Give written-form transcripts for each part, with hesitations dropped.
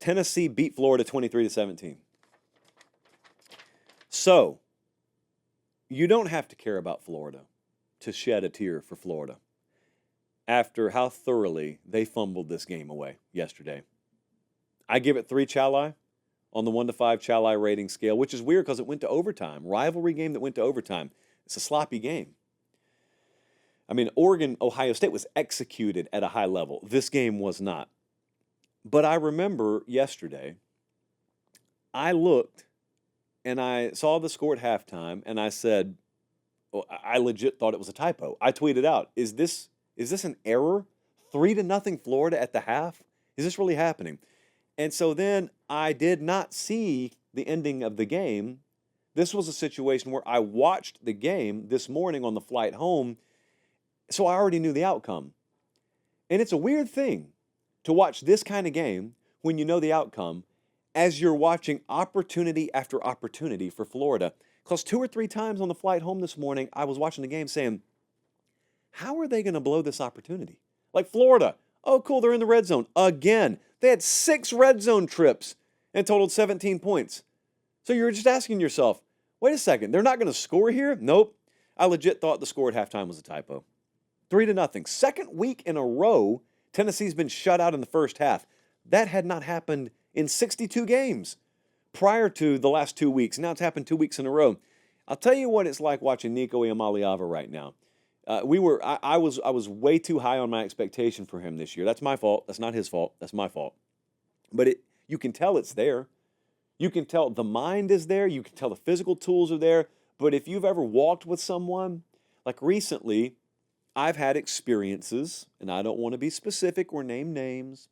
Tennessee beat Florida 23-17. So, you don't have to care about Florida to shed a tear for Florida after how thoroughly they fumbled this game away yesterday. I give it 3 Chalai on the 1 to 5 Chalai rating scale, which is weird because it went to overtime. Rivalry game that went to overtime. It's a sloppy game. I mean, Ohio State was executed at a high level. This game was not. But I remember yesterday, I looked and I saw the score at halftime and I said, well, I legit thought it was a typo. I tweeted out, is this an error? 3-0 Florida at the half? Is this really happening? And so then I did not see the ending of the game. This was a situation where I watched the game this morning on the flight home, so I already knew the outcome. And it's a weird thing to watch this kind of game when you know the outcome as you're watching opportunity after opportunity for Florida. Because 2 or 3 times on the flight home this morning, I was watching the game saying, how are they going to blow this opportunity? Like Florida, oh cool, they're in the red zone again. They had 6 red zone trips and totaled 17 points. So you're just asking yourself, wait a second, they're not going to score here? Nope. I legit thought the score at halftime was a typo. 3-0. Second week in a row, Tennessee's been shut out in the first half. That had not happened in 62 games prior to the last 2 weeks. Now it's happened 2 weeks in a row. I'll tell you what it's like watching Nico Iamaleava right now. I was way too high on my expectation for him this year. That's my fault. That's not his fault. That's my fault. But you can tell it's there. You can tell the mind is there. You can tell the physical tools are there. But if you've ever walked with someone, like recently, I've had experiences, and I don't want to be specific or name names,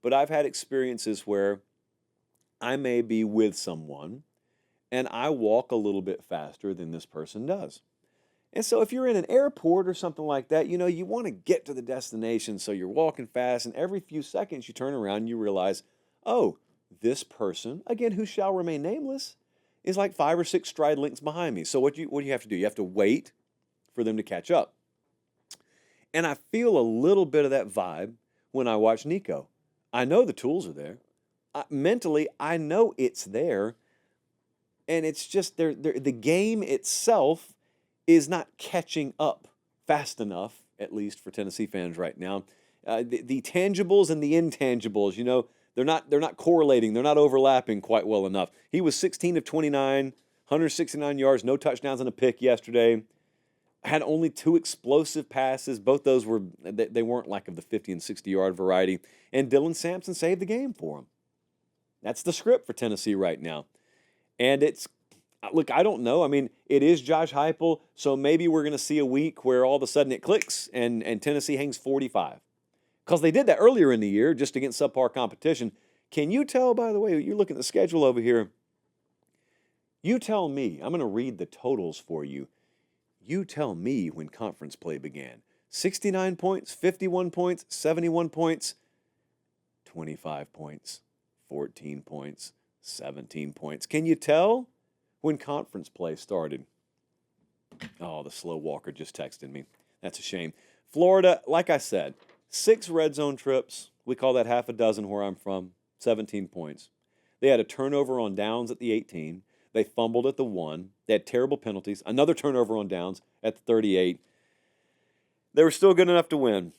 but I've had experiences where I may be with someone and I walk a little bit faster than this person does. And so if you're in an airport or something like that, you want to get to the destination, so you're walking fast, and every few seconds you turn around and you realize, oh, this person, again, who shall remain nameless, is like 5 or 6 stride lengths behind me. So what do you have to do? You have to wait for them to catch up. And I feel a little bit of that vibe when I watch Nico. I know the tools are there. Mentally, I know it's there. And it's just the game itself is not catching up fast enough, at least for Tennessee fans right now. The tangibles and the intangibles, they're not correlating. They're not overlapping quite well enough. He was 16 of 29, 169 yards, no touchdowns and a pick yesterday. Had only 2 explosive passes. Both those they weren't like of the 50 and 60-yard variety. And Dylan Sampson saved the game for him. That's the script for Tennessee right now. And look, I don't know. I mean, it is Josh Heupel, so maybe we're going to see a week where all of a sudden it clicks and Tennessee hangs 45. Because they did that earlier in the year, just against subpar competition. Can you tell, by the way, you're looking at the schedule over here. You tell me. I'm going to read the totals for you. You tell me when conference play began. 69 points, 51 points, 71 points, 25 points, 14 points, 17 points. Can you tell when conference play started? Oh, the slow walker just texted me. That's a shame. Florida, like I said, 6 red zone trips. We call that half a dozen where I'm from. 17 points. They had a turnover on downs at the 18. They fumbled at the 1. They had terrible penalties. Another turnover on downs at the 38. They were still good enough to win.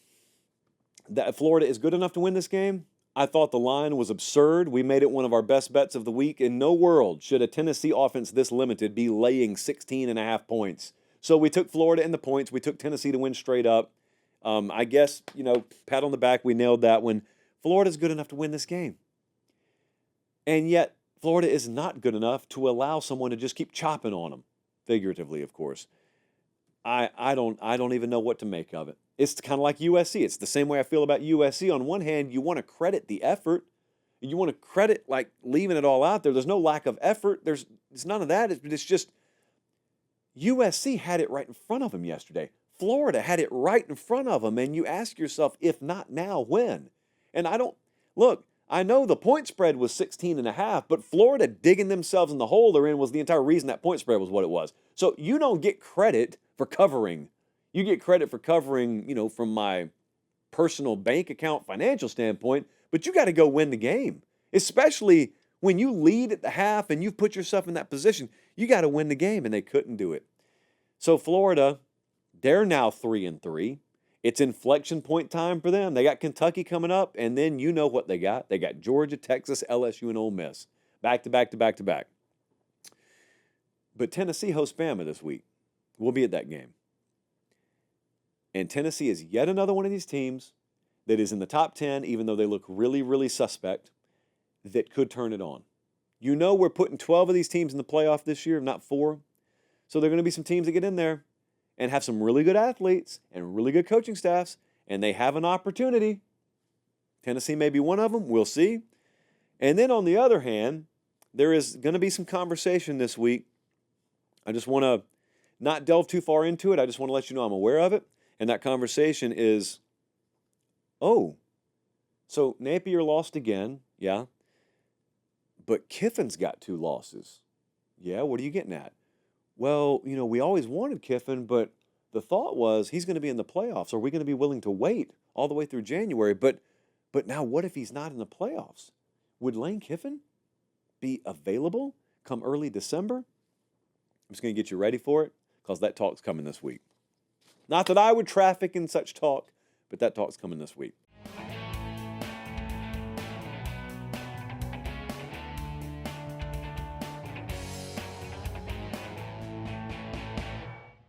Florida is good enough to win this game. I thought the line was absurd. We made it one of our best bets of the week. In no world should a Tennessee offense this limited be laying 16.5 points. So we took Florida in the points. We took Tennessee to win straight up. I guess, pat on the back, we nailed that one. Florida's good enough to win this game. And yet, Florida is not good enough to allow someone to just keep chopping on them, figuratively, of course. I don't even know what to make of it. It's kind of like USC. It's the same way I feel about USC. On one hand, you want to credit the effort. You want to credit like leaving it all out there. There's no lack of effort. It's none of that. It's just USC had it right in front of them yesterday. Florida had it right in front of them, and you ask yourself, if not now, when? And I know the point spread was 16.5, but Florida digging themselves in the hole they're in was the entire reason that point spread was what it was. So you don't get credit for covering. You get credit for covering, from my personal bank account financial standpoint, but you got to go win the game. especially when you lead at the half and you've put yourself in that position. You got to win the game, and they couldn't do it. So Florida, they're now 3-3. It's inflection point time for them. They got Kentucky coming up, and then you know what they got. They got Georgia, Texas, LSU, and Ole Miss. Back to back to back to back. But Tennessee hosts Bama this week. We'll be at that game. And Tennessee is yet another one of these teams that is in the top 10, even though they look really, really suspect, that could turn it on. You know we're putting 12 of these teams in the playoff this year, not 4. So there are going to be some teams that get in there and have some really good athletes and really good coaching staffs, and they have an opportunity. Tennessee may be one of them. We'll see. And then on the other hand, there is going to be some conversation this week. I just want to not delve too far into it. I just want to let you know I'm aware of it. And that conversation is, oh, so Napier lost again, yeah. But Kiffin's got 2 losses. Yeah, what are you getting at? Well, we always wanted Kiffin, but the thought was he's going to be in the playoffs. Are we going to be willing to wait all the way through January? But now what if he's not in the playoffs? Would Lane Kiffin be available come early December? I'm just going to get you ready for it because that talk's coming this week. Not that I would traffic in such talk, but that talk's coming this week.